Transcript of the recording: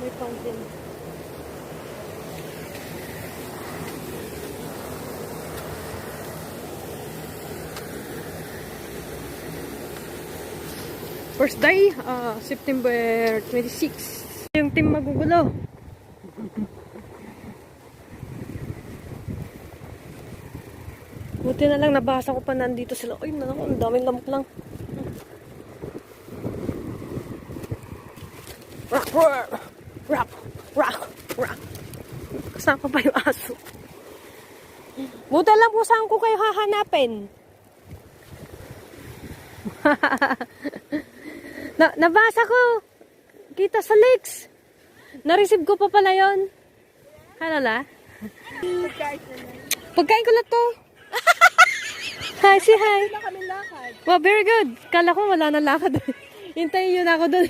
May fountain. First day, September 26. Yung team magugulo. Buti na lang nabasa ko pa nandito sila. Ay, ang daming lamok lang. Rock, rock, rock, rock, rock. Kasama pa yung aso. Buti lang po saan ko kayo hahanapin. Nabasa ko. Kita sa leaks. Na-receive ko pa pala yun. Halala. Pagkain ko lang to. Hi, say hi. Wala kami lakad. Wow, very good. Kala ko wala na lakad. Hintayin yun ako doon.